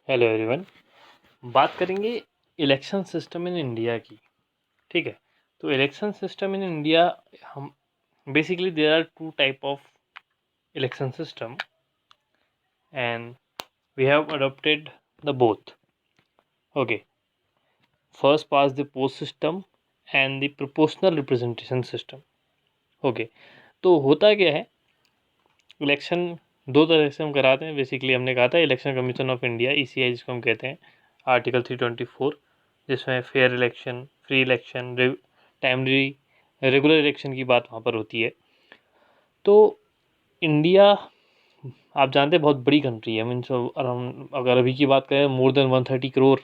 Hello everyone. बात करेंगे election system in India की। ठीक है, तो इलेक्शन सिस्टम इन इंडिया, हम basically there are two type of election system and we have adopted the both. Okay, first past the post system and the proportional representation system. Okay, तो होता क्या है, election दो तरह से हम कराते हैं। बेसिकली हमने कहा था election commission of India, ECI जिसको हम कहते हैं, आर्टिकल 324, जिसमें fair election, free election, timely regular election की बात वहाँ पर होती है। तो इंडिया, आप जानते हैं, बहुत बड़ी कंट्री है। मीन्स अगर अभी की बात करें, मोर देन 130 करोड़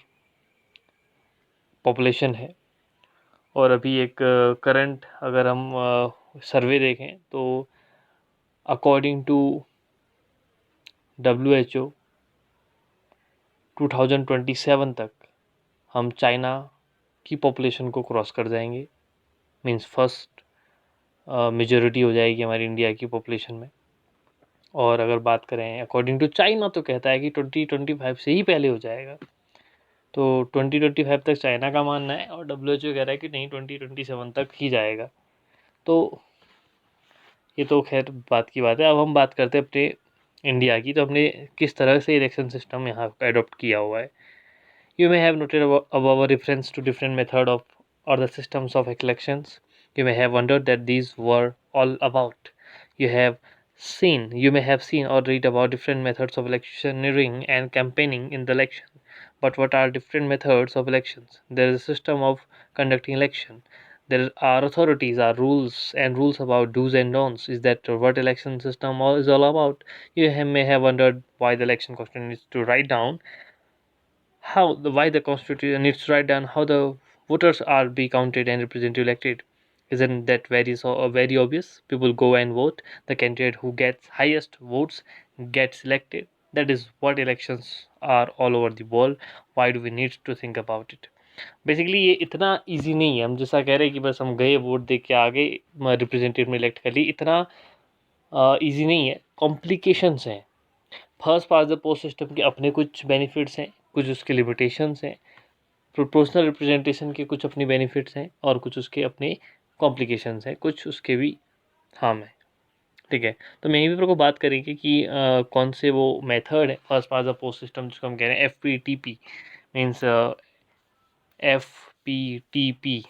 पॉपुलेशन है। और अभी एक करंट अगर हम सर्वे देखें तो अकॉर्डिंग टू WHO 2027 तक हम चाइना की पॉपुलेशन को क्रॉस कर जाएंगे। मीन्स फर्स्ट मेजॉरिटी हो जाएगी हमारी इंडिया की पॉपुलेशन में। और अगर बात करें अकॉर्डिंग टू चाइना, तो कहता है कि 2025 से ही पहले हो जाएगा। तो 2025 तक चाइना का मानना है, और WHO कह रहा है कि नहीं, 2027 तक ही जाएगा। तो ये तो खैर बात की बात है। अब हम बात करते हैं अपने इंडिया की। तो हमने किस तरह से इलेक्शन सिस्टम यहाँ का अडॉप्ट किया हुआ है। You may have noted above a reference to different method of or the systems of elections. You may have wondered that these were all about. You may have seen or read about different methods of electioneering and campaigning in the election. But what are different methods of elections? There is a system of conducting election. There are authorities, are rules and rules about do's and don'ts. Is that what election system is all about? May have wondered why the election question is to write down why the constitution needs to write down how the voters are be counted and representative elected. Isn't that very obvious? People go and vote. The candidate who gets highest votes gets elected. That is what elections are all over the world. Why do we need to think about it? Basically ये इतना easy नहीं है। हम जैसा कह रहे हैं कि बस हम गए, वोट दे के आ गए, रिप्रेजेंटेटिव में इलेक्ट कर ली, इतना इजी नहीं है। कॉम्प्लिकेशंस हैं। First past the post system के अपने कुछ बेनिफिट्स हैं, कुछ उसके लिमिटेशंस हैं। प्रोपोर्शनल रिप्रेजेंटेशन के कुछ अपनी बेनिफिट्स हैं और कुछ उसके अपने कॉम्प्लिकेशंस हैं, कुछ उसके भी हार्म है। ठीक है, तो मैं यहीं पर को बात करेंगे कि कौन से वो मेथड है first past the post system, जिसको हम कह रहे हैं FPTP। मीन्स FPTP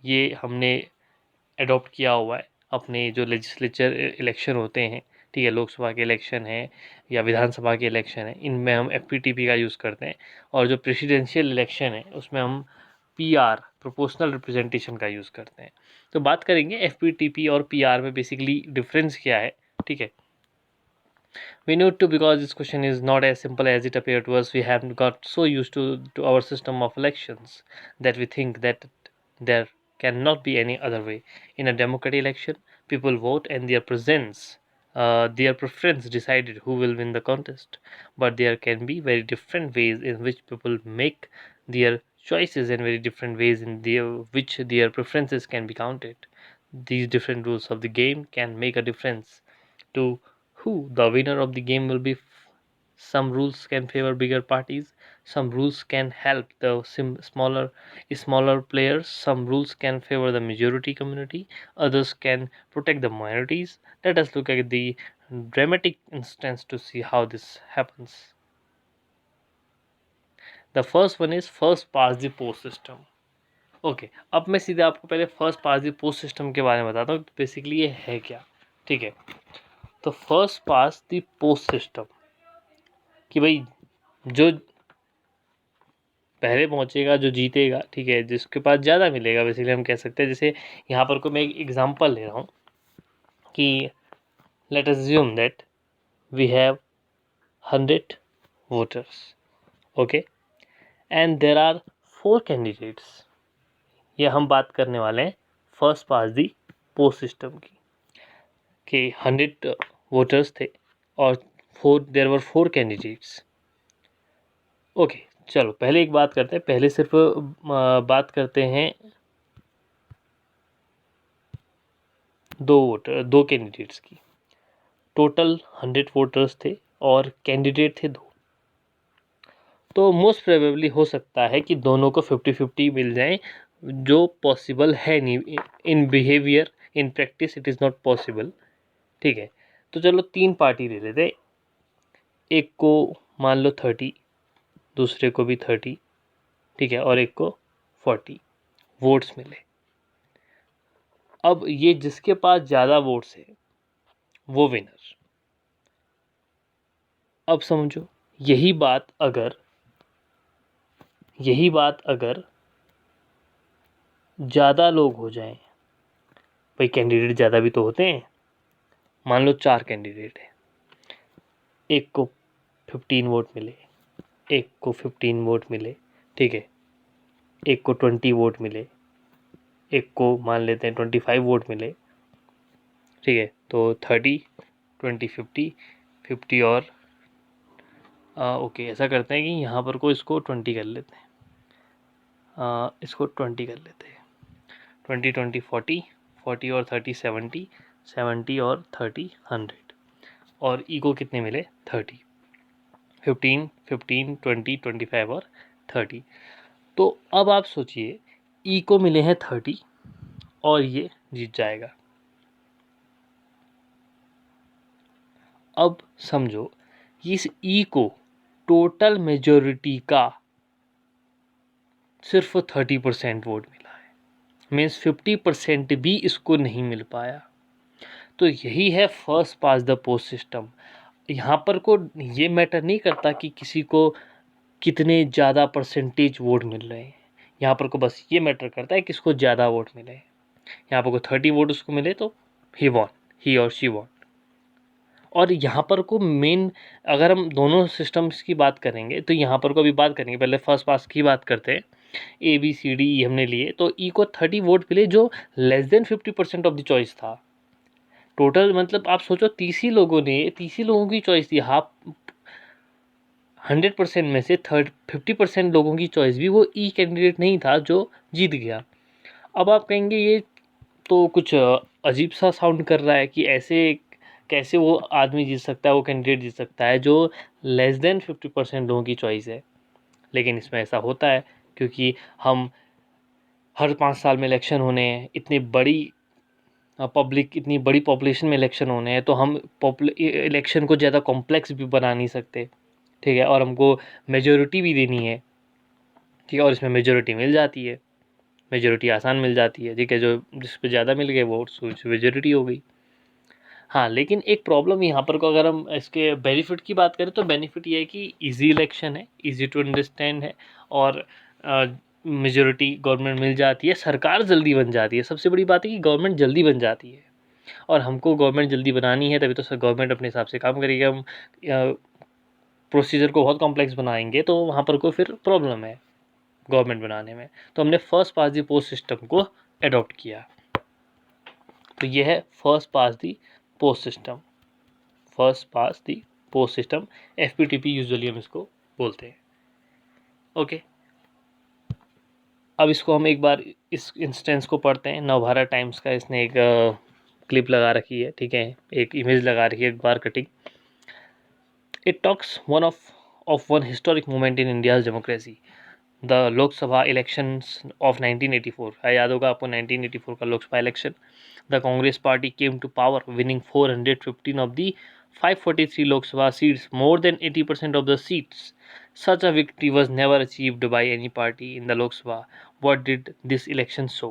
ये हमने अडॉप्ट किया हुआ है अपने जो लेजिस्लेचर इलेक्शन होते हैं। ठीक है, लोकसभा के इलेक्शन है या विधानसभा के इलेक्शन है, इनमें हम FPTP का यूज़ करते हैं। और जो प्रेसिडेंशियल इलेक्शन है उसमें हम PR, प्रोपोर्शनल रिप्रेजेंटेशन का यूज़ करते हैं। तो बात करेंगे FPTP और PR में बेसिकली डिफरेंस क्या है। ठीक है, we need to, because this question is not as simple as it appeared to us. We have got so used to our system of elections that we think that there cannot be any other way. In a democratic election, people vote and their preference decided who will win the contest. But there can be very different ways in which people make their choices and very different ways in which their preferences can be counted. These different rules of the game can make a difference to who the winner of the game will be. Some rules can favor bigger parties, some rules can help the smaller players, some rules can favor the majority community, others can protect the minorities. Let us look at the dramatic instance to see how this happens. The first one is first past the post system. Okay, अब मैं सीधे आपको पहले first past the post system के बारे में बताता हूँ बेसिकली ये है क्या। ठीक है, तो first past the post system कि भाई जो पहले पहुंचेगा, जो जीतेगा, ठीक है, जिसके पास ज़्यादा मिलेगा, बेसिकली हम कह सकते हैं। जैसे यहाँ पर को मैं एक एग्जांपल ले रहा हूँ कि let us assume that we have 100 voters. Okay, and there are 4 candidates. ये हम बात करने वाले हैं first past the post system की, कि 100 वोटर्स थे और देर वर 4 कैंडिडेट्स। ओके, चलो पहले एक बात करते हैं, पहले सिर्फ बात करते हैं दो कैंडिडेट्स की। टोटल 100 वोटर्स थे और कैंडिडेट थे 2। तो मोस्ट प्रोबेबली हो सकता है कि दोनों को 50-50 मिल जाए, जो पॉसिबल है नहीं in behaviour, in practice it is not possible. ठीक है, तो चलो 3 पार्टी ले लेते, एक को मान लो 30, दूसरे को भी 30, ठीक है, और एक को 40 वोट्स मिले। अब ये जिसके पास ज़्यादा वोट्स है वो विनर। अब समझो, यही बात अगर ज़्यादा लोग हो जाएं, भाई कैंडिडेट ज़्यादा भी तो होते हैं, मान लो 4 कैंडिडेट हैं, एक को 15 वोट मिले, एक को 15 वोट मिले, ठीक है, एक को 20 वोट मिले, एक को मान लेते हैं 25 वोट मिले, ठीक है, तो 30, 20, 50, 50 और ओके, ऐसा करते हैं कि यहाँ पर को इसको 20 कर लेते हैं, इसको 20 कर लेते हैं, 20, 20, 40, 40 और 30, 70, 70 और 30, 100, और ई को कितने मिले 30, 15, 15, 20, 25 और 30। तो अब आप सोचिए, ई को मिले हैं 30 और ये जीत जाएगा। अब समझो, इस ई को टोटल मेजॉरिटी का सिर्फ 30% वोट मिला है, मीन्स 50% भी इसको नहीं मिल पाया। तो यही है first past the post system. यहाँ पर को ये मैटर नहीं करता कि किसी को कितने ज़्यादा परसेंटेज वोट मिल रहे हैं, यहाँ पर को बस ये मैटर करता है कि किसको ज़्यादा वोट मिले। यहाँ पर को 30 वोट उसको मिले तो ही वॉन, ही और शी वॉन। और यहाँ पर को मेन, अगर हम दोनों सिस्टम्स की बात करेंगे तो यहाँ पर को अभी बात करेंगे, पहले फर्स्ट पास की बात करते हैं। ABCD हमने लिए, तो ई को 30 वोट मिले जो less than 50% of the choice था। टोटल मतलब आप सोचो, 30 लोगों की चॉइस थी, हाफ 100% में से 50% लोगों की चॉइस भी वो ई कैंडिडेट नहीं था जो जीत गया। अब आप कहेंगे ये तो कुछ अजीब सा साउंड कर रहा है कि ऐसे कैसे वो आदमी जीत सकता है, वो कैंडिडेट जीत सकता है जो लेस देन 50% लोगों की चॉइस है। लेकिन इसमें ऐसा होता है क्योंकि हम हर 5 साल में इलेक्शन होने हैं, इतनी बड़ी पॉपुलेशन में इलेक्शन होने हैं, तो हम इलेक्शन को ज़्यादा कॉम्प्लेक्स भी बना नहीं सकते, ठीक है, और हमको मेजोरिटी भी देनी है, ठीक है, और इसमें मेजोरिटी मिल जाती है, मेजोरिटी आसान मिल जाती है, ठीक है, जो जिस पे ज़्यादा मिल गए वोट उसकी मेजोरिटी हो गई। हाँ, लेकिन एक प्रॉब्लम यहाँ पर को अगर हम इसके बेनिफिट की बात करें तो बेनिफिट ये है कि इजी इलेक्शन है, इजी टू अंडरस्टैंड है, और मेजोरिटी गवर्नमेंट मिल जाती है, सरकार जल्दी बन जाती है। सबसे बड़ी बात है कि गवर्नमेंट जल्दी बन जाती है, और हमको गवर्नमेंट जल्दी बनानी है तभी तो सर गवर्नमेंट अपने हिसाब से काम करेगी। हम प्रोसीजर को बहुत कॉम्प्लेक्स बनाएंगे तो वहाँ पर कोई फिर प्रॉब्लम है गवर्नमेंट बनाने में। तो हमने first past the post system को अडॉप्ट किया। तो ये है first past the post system, first past the post system, FPTP usually हम इसको बोलते हैं। ओके, अब इसको हम एक बार इस इंस्टेंस को पढ़ते हैं। नवभारत टाइम्स का इसने एक क्लिप लगा रखी है, ठीक है, एक इमेज लगा रखी है, एक बार cutting. It talks one historic moment in India's democracy, the Lok Sabha elections of 1984। याद होगा आपको 1984 का Lok Sabha election. The Congress party came to power, winning 415 of the 543 Lok Sabha seats, more than 80% of the seats. Such a victory was never achieved by any party in the Lok Sabha. What did this election show?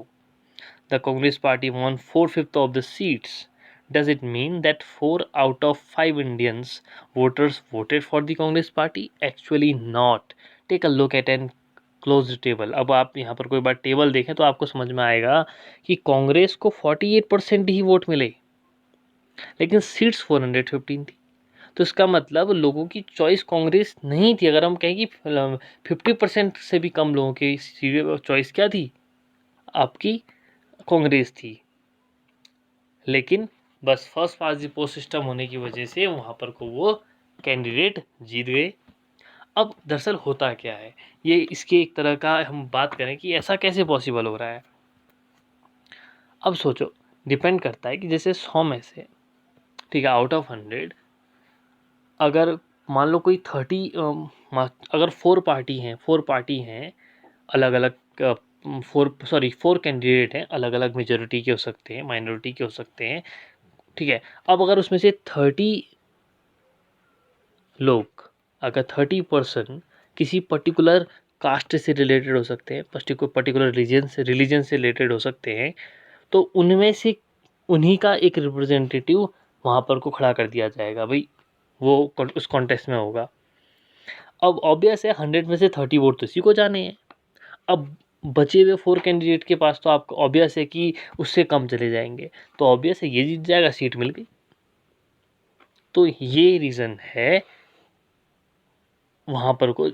The Congress party won 4/5 of the seats. Does it mean that 4 out of 5 Indians voters voted for the Congress party? Actually not. Take a look at an close table. अब आप यहाँ पर कोई बार table देखें तो आपको समझ में आएगा कि कांग्रेस को 48% ही वोट मिले, लेकिन सीट्स 415 थी। तो इसका मतलब लोगों की चॉइस कांग्रेस नहीं थी। अगर हम कहें कि 50% से भी कम लोगों की चॉइस क्या थी, आपकी कांग्रेस थी। लेकिन बस first past the post system होने की वजह से वहाँ पर को वो कैंडिडेट जीत गए। अब दरअसल होता क्या है, ये इसके एक तरह का हम बात करें कि ऐसा कैसे पॉसिबल हो रहा है। अब सोचो, डिपेंड करता है कि जैसे 100 में से, ठीक है, आउट ऑफ 100 अगर मान लो कोई 30 अगर 4 पार्टी हैं अलग अलग, 4 कैंडिडेट हैं अलग अलग, मेजोरिटी के हो सकते हैं, माइनॉरिटी के हो सकते हैं, ठीक है। अब अगर उसमें से 30 लोग, अगर 30% किसी पर्टिकुलर कास्ट से रिलेटेड हो सकते हैं, पर्टिकुलर रिलीजन से रिलेटेड हो सकते हैं, तो उनमें से उन्हीं का एक रिप्रेजेंटेटिव वहाँ पर को खड़ा कर दिया जाएगा भाई, वो उस कॉन्टेस्ट में होगा। अब ऑब्वियस है 100 में से 30 वोट तो इसी को जाने हैं। अब बचे हुए 4 कैंडिडेट के पास तो आपको ऑब्वियस है कि उससे कम चले जाएंगे, तो ऑब्वियस है ये जीत जाएगा, सीट मिल गई। तो ये रीज़न है वहाँ पर को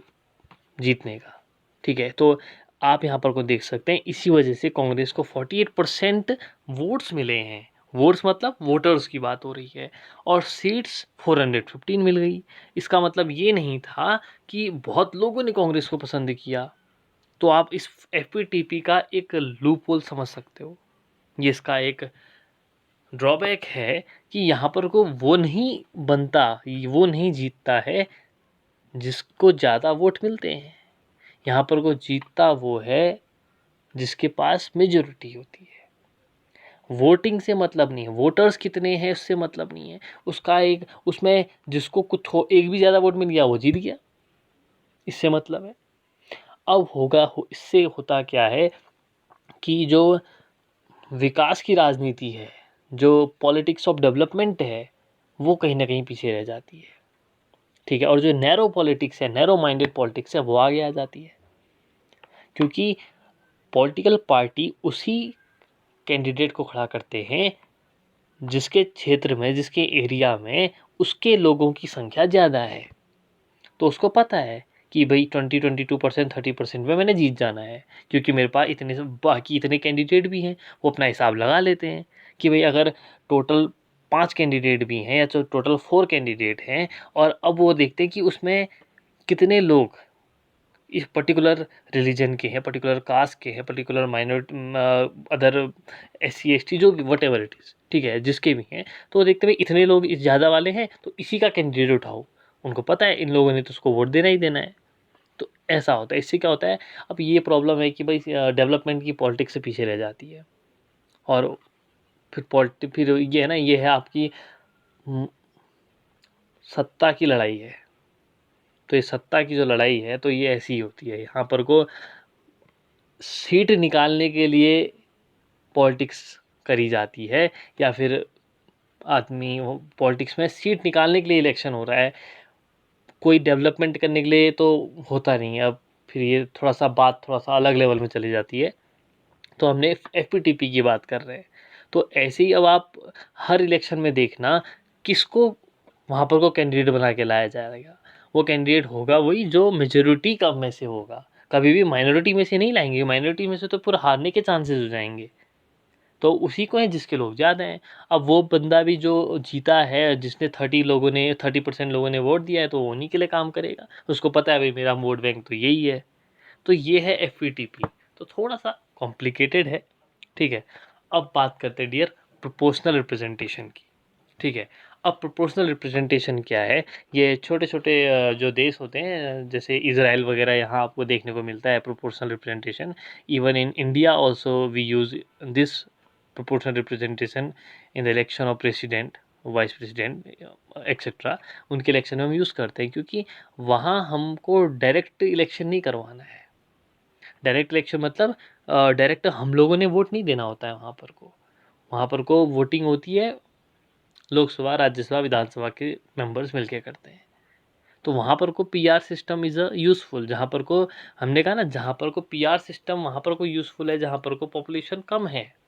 जीतने का, ठीक है। तो आप यहाँ पर को देख सकते हैं, इसी वजह से कांग्रेस को 48% वोट्स मिले हैं। वोट्स मतलब वोटर्स की बात हो रही है, और सीट्स 415 मिल गई। इसका मतलब ये नहीं था कि बहुत लोगों ने कांग्रेस को पसंद किया। तो आप इस एफपीटीपी का एक लूप होल समझ सकते हो। ये इसका एक ड्रॉबैक है कि यहाँ पर को वो नहीं बनता, वो नहीं जीतता है जिसको ज़्यादा वोट मिलते हैं। यहाँ पर को जीतता वो है जिसके पास मेजोरिटी होती है। वोटिंग से मतलब नहीं है, वोटर्स कितने हैं उससे मतलब नहीं है, उसका एक उसमें जिसको कुछ एक भी ज़्यादा वोट मिल गया वो जीत गया, इससे मतलब है। अब इससे होता क्या है कि जो विकास की राजनीति है, जो पॉलिटिक्स ऑफ डेवलपमेंट है, वो कहीं ना कहीं पीछे रह जाती है, ठीक है। और जो नैरो पॉलिटिक्स है, नैरो माइंडेड पॉलिटिक्स है, वो आगे आ जाती है, क्योंकि पॉलिटिकल पार्टी उसी कैंडिडेट को खड़ा करते हैं जिसके क्षेत्र में, जिसके एरिया में उसके लोगों की संख्या ज़्यादा है। तो उसको पता है कि भाई 22% 30% में मैंने जीत जाना है, क्योंकि मेरे पास बाकी इतने कैंडिडेट भी हैं। वो अपना हिसाब लगा लेते हैं कि भाई अगर टोटल 5 कैंडिडेट भी हैं या तो टोटल 4 कैंडिडेट हैं, और अब वो देखते हैं कि उसमें कितने लोग इस पर्टिकुलर रिलीजन के हैं, पर्टिकुलर कास्ट के हैं, particular minority, other SC ST जो भी वट एवर इट इज़, ठीक है, जिसके भी हैं, तो वो देखते हैं इतने लोग इस ज़्यादा वाले हैं तो इसी का कैंडिडेट उठाओ। उनको पता है इन लोगों ने तो उसको वोट देना ही देना है। तो ऐसा होता है। इससे क्या होता है, अब ये प्रॉब्लम है कि भाई डेवलपमेंट की पॉलिटिक्स से पीछे रह जाती है। और फिर ये है ना, ये है आपकी म, सत्ता की लड़ाई है। तो ये सत्ता की जो लड़ाई है तो ये ऐसी ही होती है। यहाँ पर को सीट निकालने के लिए पॉलिटिक्स करी जाती है, या फिर आदमी पॉलिटिक्स में सीट निकालने के लिए इलेक्शन हो रहा है, कोई डेवलपमेंट करने के लिए तो होता नहीं है। अब फिर ये बात थोड़ा सा अलग लेवल में चली जाती है। तो हमने एफपीटीपी की बात कर रहे हैं। तो ऐसे ही अब आप हर इलेक्शन में देखना किसको वहाँ पर को कैंडिडेट बना के लाया जाएगा। वो कैंडिडेट होगा वही जो मेजोरिटी का में से होगा, कभी भी माइनॉरिटी में से नहीं लाएंगे। माइनॉरिटी में से तो पूरा हारने के चांसेस हो जाएंगे। तो उसी को है जिसके लोग ज़्यादा हैं। अब वो बंदा भी जो जीता है, जिसने 30% लोगों ने वोट दिया है, तो वो उन्हीं के लिए काम करेगा। उसको पता है भाई मेरा वोट बैंक तो यही है। तो ये है एफपीटीपी। तो थोड़ा सा कॉम्प्लिकेटेड है, ठीक है। अब बात करते हैं डियर प्रोपोर्शनल रिप्रेजेंटेशन की, ठीक है। अब प्रोपोर्शनल रिप्रेजेंटेशन क्या है, ये छोटे छोटे जो देश होते हैं जैसे इजराइल वगैरह, यहाँ आपको देखने को मिलता है proportional representation. Even in India also we use this proportional representation in the election of president, vice president etcetera. उनके इलेक्शन में हम यूज़ करते हैं, क्योंकि वहाँ हमको डायरेक्ट इलेक्शन नहीं करवाना है। डायरेक्ट इलेक्शन मतलब डायरेक्ट हम लोगों ने वोट नहीं देना होता है। वहाँ पर को वोटिंग होती है, लोकसभा, राज्यसभा, विधानसभा के मेंबर्स मिलके करते हैं। तो वहाँ पर को PR system is a useful, जहाँ पर को हमने कहा ना, जहाँ पर को पीआर सिस्टम वहाँ पर को यूज़फुल है जहाँ पर को पॉपुलेशन कम है।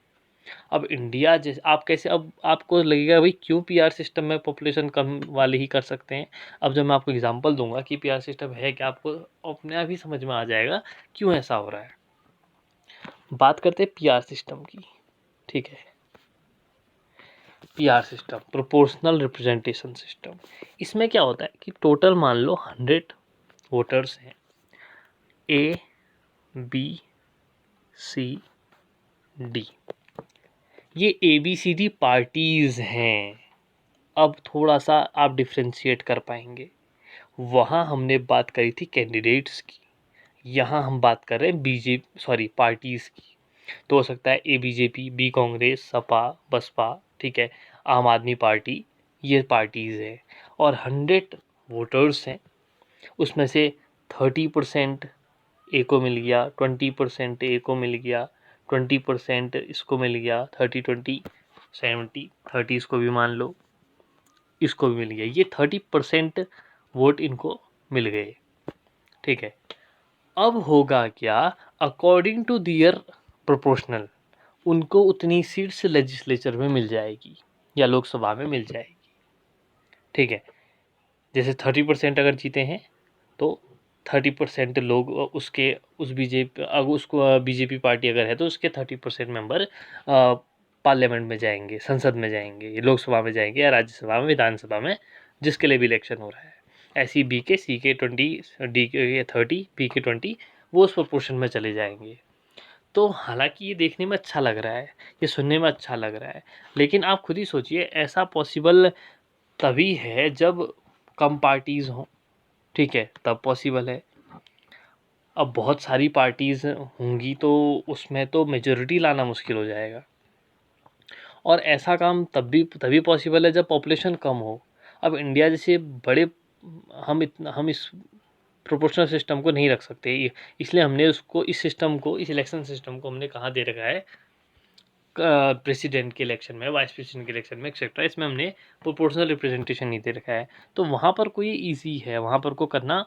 अब इंडिया जैसे आप कैसे, अब आपको लगेगा भाई क्यों पीआर सिस्टम में पॉपुलेशन कम वाले ही कर सकते हैं। अब जब मैं आपको एग्जांपल दूंगा कि पीआर सिस्टम है क्या, आपको अपने आप ही समझ में आ जाएगा क्यों ऐसा हो रहा है। बात करते हैं पीआर सिस्टम की, ठीक है। PR system, proportional representation system. इसमें क्या होता है कि टोटल मान लो 100 वोटर्स हैं, ABCD, ये ABCD पार्टीज हैं। अब थोड़ा सा आप डिफ्रेंशिएट कर पाएंगे। वहाँ हमने बात करी थी कैंडिडेट्स की, यहाँ हम बात कर रहे हैं पार्टीज़ की। तो हो सकता है ए बीजेपी, बी कांग्रेस, सपा, बसपा, ठीक है, आम आदमी पार्टी, ये पार्टीज़ हैं और 100 वोटर्स हैं। उसमें से 30% ए को मिल गया, 20% ए को मिल गया, 20% इसको मिल गया, 30 इसको भी मान लो, इसको भी मिल गया। ये 30% वोट इनको मिल गए, ठीक है। अब होगा क्या, अकॉर्डिंग टू दियर प्रोपोर्शनल उनको उतनी सीट्स लेजिस्लेचर में मिल जाएगी या लोकसभा में मिल जाएगी, ठीक है। जैसे 30% अगर जीते हैं तो 30% लोग उसके उस बीजेपी, अगर उसको बीजेपी पार्टी अगर है तो उसके 30% मेंबर पार्लियामेंट में जाएंगे, संसद में जाएंगे, लोकसभा में जाएंगे या राज्यसभा में, विधानसभा में, जिसके लिए भी इलेक्शन हो रहा है। ऐसी बी के, सी के 20, डी के 30, पी के 20, वो उस प्रोपोर्शन में चले जाएंगे। तो हालांकि ये देखने में अच्छा लग रहा है, ये सुनने में अच्छा लग रहा है, लेकिन आप खुद ही सोचिए ऐसा पॉसिबल तभी है जब कम पार्टीज़ हों, ठीक है, तब पॉसिबल है। अब बहुत सारी पार्टीज़ होंगी तो उसमें तो मेजॉरिटी लाना मुश्किल हो जाएगा, और ऐसा काम तभी पॉसिबल है जब पॉपुलेशन कम हो। अब इंडिया जैसे बड़े, हम इस प्रोपोर्शनल सिस्टम को नहीं रख सकते, इसलिए हमने उसको, इस इलेक्शन सिस्टम को हमने कहाँ दे रखा है, प्रेसिडेंट के इलेक्शन में, वाइस प्रेसिडेंट के इलेक्शन में, एक्सेट्रा। इसमें हमने प्रोपोर्शनल रिप्रेजेंटेशन नहीं दे रखा है। तो वहाँ पर कोई ईजी है, वहाँ पर को करना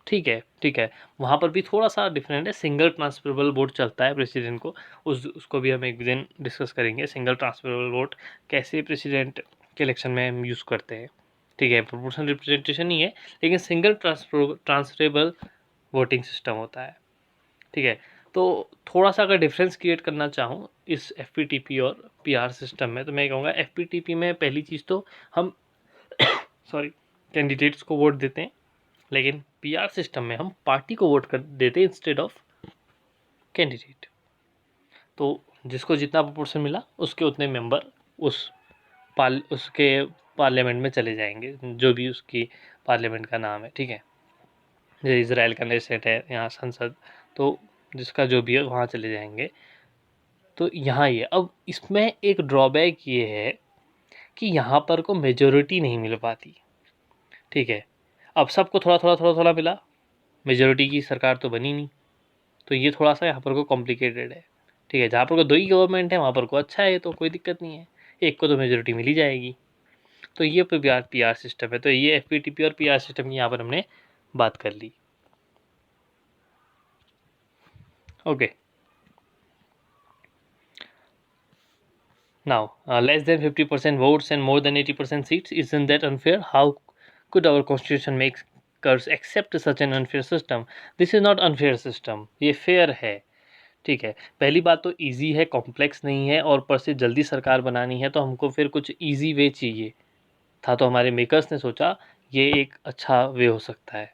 ठीक है, ठीक है। वहाँ पर भी थोड़ा सा डिफरेंट है, सिंगल ट्रांसफरेबल वोट चलता है प्रेसिडेंट को, उसको भी हम एक दिन डिस्कस करेंगे, सिंगल ट्रांसफरेबल वोट कैसे प्रेसिडेंट के इलेक्शन में हम यूज़ करते हैं, ठीक है। प्रोपोर्शनल रिप्रेजेंटेशन नहीं है, लेकिन सिंगल ट्रांसफरेबल वोटिंग सिस्टम होता है, ठीक है। तो थोड़ा सा अगर डिफरेंस क्रिएट करना चाहूँ इस एफ और पी सिस्टम में, तो मैं कहूँगा एफ में पहली चीज़ तो हम सॉरी कैंडिडेट्स को वोट देते हैं, लेकिन पीआर सिस्टम में हम पार्टी को वोट कर देते हैं इंस्टेड ऑफ कैंडिडेट। तो जिसको जितना प्रोपोर्शन मिला उसके उतने मेंबर उसके पार्लियामेंट में चले जाएंगे, जो भी उसकी पार्लियामेंट का नाम है, ठीक है। जैसे इसराइल का नेसेट है यहाँ संसद, तो जिसका जो भी है वहाँ चले जाएंगे। तो यहाँ ये, अब इसमें एक ड्रॉबैक ये है कि यहाँ पर को मेजोरिटी नहीं मिल पाती, ठीक है। अब सबको थोड़ा थोड़ा थोड़ा थोड़ा मिला, मेजोरिटी की सरकार तो बनी नहीं, तो ये थोड़ा सा यहाँ पर को कॉम्प्लिकेटेड है, ठीक है। जहाँ पर को दो ही गवर्नमेंट है वहाँ पर को अच्छा है, तो कोई दिक्कत नहीं है, एक को तो मेजोरिटी मिल ही जाएगी। तो ये पी आर सिस्टम है। तो ये एफ और पी आर सिस्टम की यहाँ पर हमने बात कर ली, okay. Now, less than 50% votes and more than 80% seats, isn't that unfair? How could our constitution make us accept such an unfair system? This is not unfair system. ये fair है, ठीक है। पहली बात तो easy है, complex नहीं है, और पर से जल्दी सरकार बनानी है तो हमको फिर कुछ easy way चाहिए था, तो हमारे मेकर्स ने सोचा ये एक अच्छा वे हो सकता है।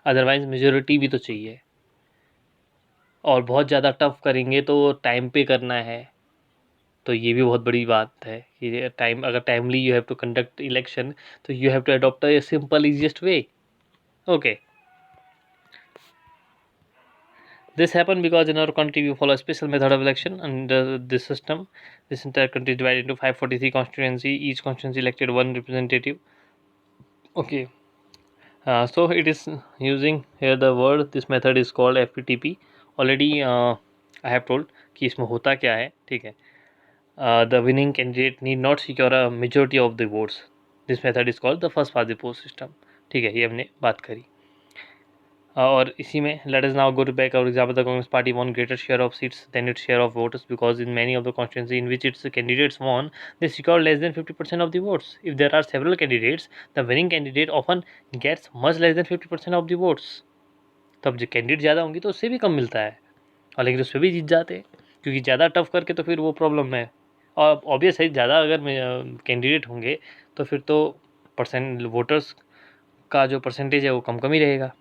अदरवाइज मेजोरिटी भी तो चाहिए, और बहुत ज़्यादा टफ करेंगे तो टाइम पे करना है, तो ये भी बहुत बड़ी बात है कि टाइम, अगर timely you have to conduct election, तो you have to adopt a simple easiest way, okay. This happened because in our country we follow a special method of election under this system. This entire country is divided into 543 constituency. Each constituency elected one representative, okay. So it is using here the word, this method is called FPTP. Already I have told कि इसमें होता क्या है, ठीक है। The winning candidate need not secure a majority of the votes. This method is called the first past the post system, ठीक है। ये हमने बात करी। और इसी में let us now go to back our example. The Congress party won greater share of seats than its share of voters because in many of the constituencies in which its candidates won, they secured less than 50% of the votes. If there are several candidates, the winning candidate often gets much less than 50% of the votes. तब जो candidate ज़्यादा होंगी तो उससे भी कम मिलता है, और लेकिन उस पर भी जीत जाते हैं, क्योंकि ज़्यादा टफ करके तो फिर वो प्रॉब्लम है। और ऑब्वियस है, ज़्यादा अगर कैंडिडेट होंगे तो फिर तो वोटर्स का जो परसेंटेज है वो कम ही रहेगा।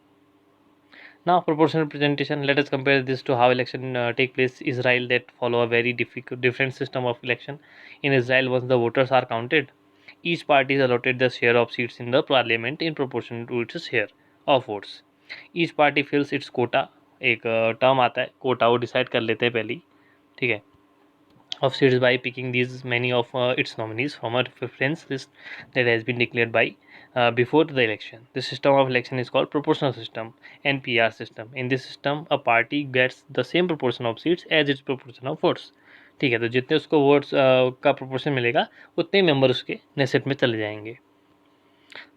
Now, proportional representation. Let us compare this to how election take place. Israel, that follow a very different system of election. In Israel, once the voters are counted, each party is allotted the share of seats in the parliament in proportion to its share of votes. Each party fills its quota, एक term आता है कोटा, वो decide कर लेते हैं पहले ही, ठीक है, of seats by picking these many of its nominees from a preference list that has been declared by before the election. The system of election is called proportional system and PR system. In this system, a party gets the same proportion of seats as its proportion of votes. ठीक है, तो जितने उसको votes का proportion मिलेगा उतने member उसके Knesset में चले जाएंगे।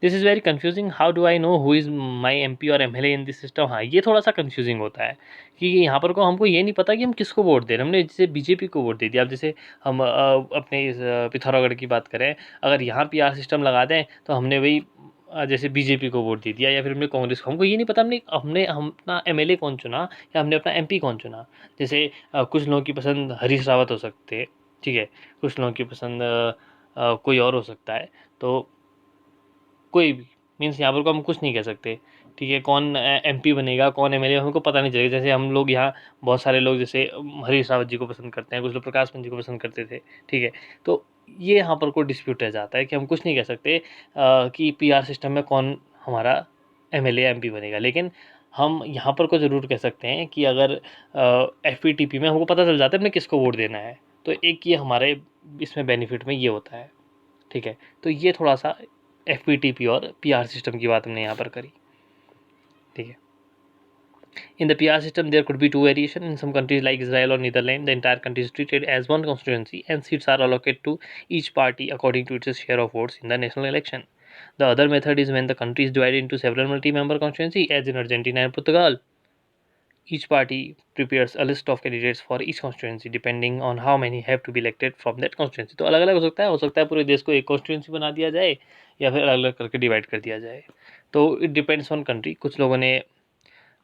This is very confusing, how do I know who is my MP और MLA इन दिस सिस्टम। हाँ, ये थोड़ा सा कन्फ्यूजिंग होता है कि यहाँ पर को हमको ये नहीं पता कि हम किसको वोट दे रहे हैं। हमने जैसे बीजेपी को वोट दे दिया, अब जैसे हम अपने इस पिथौरागढ़ की बात करें, अगर यहाँ PR सिस्टम लगा दें तो हमने वही जैसे बीजेपी को वोट दे दिया या फिर हमने कांग्रेस को, हमको ये नहीं पता हमने हमने हम अपना MLA कौन चुना या हमने अपना MP कौन चुना। जैसे कुछ लोगों की पसंद हरीश रावत हो सकते हैं, ठीक है, कुछ लोगों की पसंद कोई और हो सकता है, तो कोई भी मीन्स यहाँ पर को हम कुछ नहीं कह सकते, ठीक है, कौन MP बनेगा कौन MLA हमको पता नहीं चलेगा। जैसे हम लोग यहाँ बहुत सारे लोग जैसे हरीश रावत जी को पसंद करते हैं, कुछ लोग प्रकाश पंत जी को पसंद करते थे, ठीक है, तो ये यहाँ पर कोई डिस्प्यूट रह जाता है कि हम कुछ नहीं कह सकते कि PR सिस्टम में कौन हमारा MLA MP बनेगा। लेकिन हम यहाँ पर को ज़रूर कह सकते हैं कि अगर FPTP में हमको पता चल जाता है हमने किसको वोट देना है, तो एक ये हमारे इसमें बेनिफिट में ये होता है, ठीक है। तो ये थोड़ा सा FPTP और PR सिस्टम की बात हमने यहाँ पर करी, ठीक है। In the PR system, there could be two variations. In some countries like Israel or Netherlands, the entire country is treated as one constituency and seats are allocated to each party according to its share of votes in the national election. The other method is when the country is divided into several multi-member constituencies, as in Argentina and Portugal. Each party prepares a list of candidates for each constituency depending on how many have to be elected from that constituency. तो अलग अलग हो सकता है पूरे देश को एक constituency बना दिया जाए या फिर अलग अलग करके डिवाइड कर दिया जाए। तो इट डिपेंड्स ऑन कंट्री। कुछ लोगों ने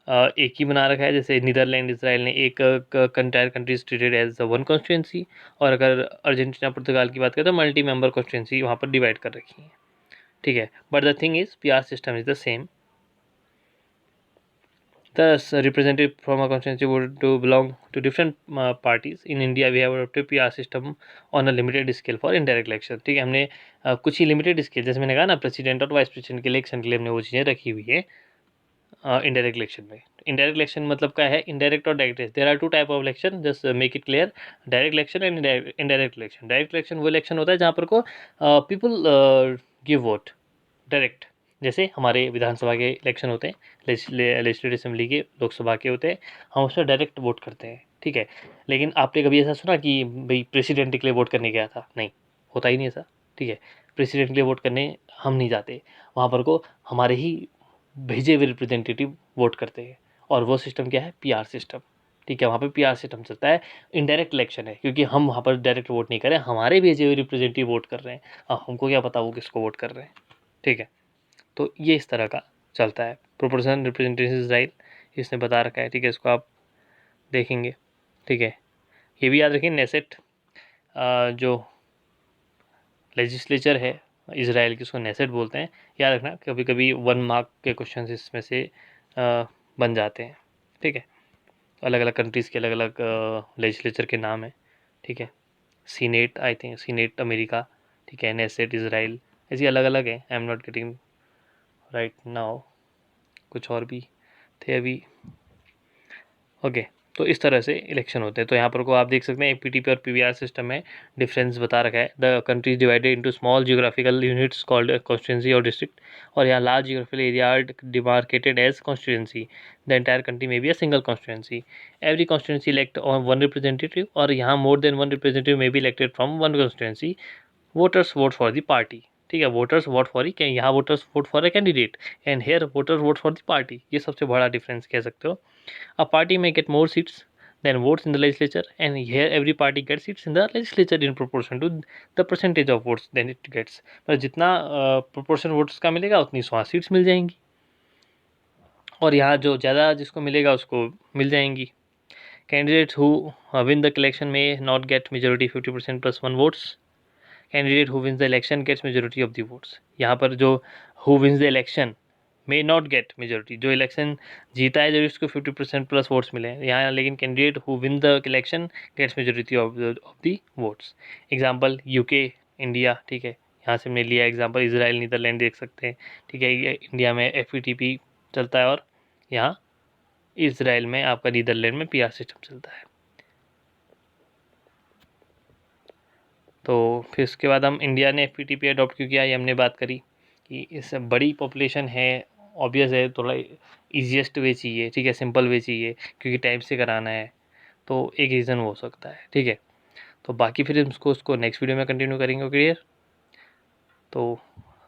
एक ही बना रखा है, जैसे नीदरलैंड इसराइल ने एक entire country is treated as one constituency, और अगर अर्जेंटीना पुर्तगाल की बात करें तो मल्टी मेंबर कॉन्स्टिट्यूंसी वहाँ पर डिवाइड कर रखी है, ठीक है। But the thing is PR system is the same. Thus, representative from a constituency would to belong to different parties. In India, we have adopted PR system on a limited scale for indirect election. ठीक है, हमने कुछ ही limited scale, जैसे मैंने कहा ना, president और vice president के इलेक्शन के लिए हमने वो चीज़ें रखी हुई है इनडायरेक्ट इलेक्शन में। इनडायरेक्ट इलेक्शन मतलब क्या है, इनडायरेक्ट और direct. There are two type of election, just make it clear, direct election and indirect election. Direct election वो इलेक्शन होता है जहाँ पर को पीपल गिव वोट डायरेक्ट, जैसे हमारे विधानसभा के इलेक्शन होते हैं, लेजिस्लेटिव असेंबली के, लोकसभा के होते हैं, हम उसमें डायरेक्ट वोट करते हैं, ठीक है। लेकिन आपने कभी ऐसा सुना कि भाई प्रेसिडेंट के लिए वोट करने गया था? नहीं, होता ही नहीं ऐसा, ठीक है। प्रेसिडेंट के लिए वोट करने हम नहीं जाते, वहाँ पर को हमारे ही भेजे हुए रिप्रेजेंटेटिव वोट करते हैं, और वो सिस्टम क्या है, PR सिस्टम, ठीक है। वहाँ पे PR सिस्टम चलता है। इनडायरेक्ट इलेक्शन है क्योंकि हम वहाँ पर डायरेक्ट वोट नहीं कर रहे हैं, हमारे भेजे हुए रिप्रेजेंटेटिव वोट कर रहे हैं, हमको क्या पता वो किसको वोट कर रहे हैं, ठीक है। तो ये इस तरह का चलता है। प्रोपोर्शनल रिप्रेजेंटेशन इजराइल इसने बता रखा है, ठीक है, इसको आप देखेंगे, ठीक है। ये भी याद रखिए, नेसेट जो लेजिस्लेचर है इजराइल की, उसको नेसेट बोलते हैं, याद रखना। कभी कभी 1 मार्क के क्वेश्चन इसमें से बन जाते हैं, ठीक है। अलग अलग कंट्रीज़ के अलग अलग लेजिस्लेचर के नाम है, ठीक है। Senate, I think senate America, ठीक है, नेसेट इजराइल, ऐसी अलग अलग है। I am not getting right now, कुछ और भी थे अभी, ओके। तो इस तरह से इलेक्शन होते हैं। तो यहाँ पर को आप देख सकते हैं FPTP और PVR सिस्टम में डिफरेंस बता रखा है। The country is divided into small geographical units called constituency और डिस्ट्रिक्ट, और यहाँ large geographical area are demarcated as constituency. The entire country may be a single constituency. Every constituency elect on 1 representative, और यहाँ more than 1 representative may be elected from 1 constituency. Voters vote for the party, ठीक है, voters vote for he, यहाँ voters vote for a candidate and hair voters vote for the party. ये सबसे बड़ा difference कह सकते हो। A party may get more seats than votes in the legislature, and here every party gets seats in the legislature in proportion to the percentage of votes then it gets. पर जितना proportion votes का मिलेगा उतनी 100 seats मिल जाएंगी, और यहाँ जो ज़्यादा जिसको मिलेगा उसको मिल जाएंगी। Candidates who win the election may not get majority 50% plus 1 votes. Candidate who wins the election gets majority of the votes. यहाँ पर जो who wins the election may not gate majority, जो इलेक्शन जीता है जब उसको 50% प्लस वोट्स मिले हैं यहाँ, लेकिन candidate who win the election gets majority of the votes. Example UK, India, ठीक है, यहाँ से हमने लिया एग्जांपल इजराइल नीदरलैंड देख सकते हैं, ठीक है। ये इंडिया में FPTP चलता है और यहाँ इजराइल में आपका नीदरलैंड में PR सिस्टम चलता है। तो फिर उसके बाद हम इंडिया ने FPTP अडॉप्ट क्यों किया, ये हमने बात करी कि इससे बड़ी पॉपुलेशन है, ऑब्वियस है, थोड़ा ईजीएस्ट वे चाहिए, ठीक है, सिंपल वे चाहिए क्योंकि टाइम से कराना है, तो एक रीज़न हो सकता है, ठीक है। तो बाकी फिर उसको नेक्स्ट वीडियो में कंटिन्यू करेंगे, क्लियर। तो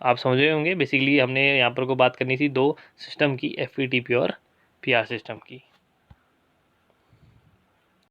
आप समझ रहे होंगे बेसिकली हमने यहाँ पर को बात करनी थी दो सिस्टम की, FPTP और PR सिस्टम की।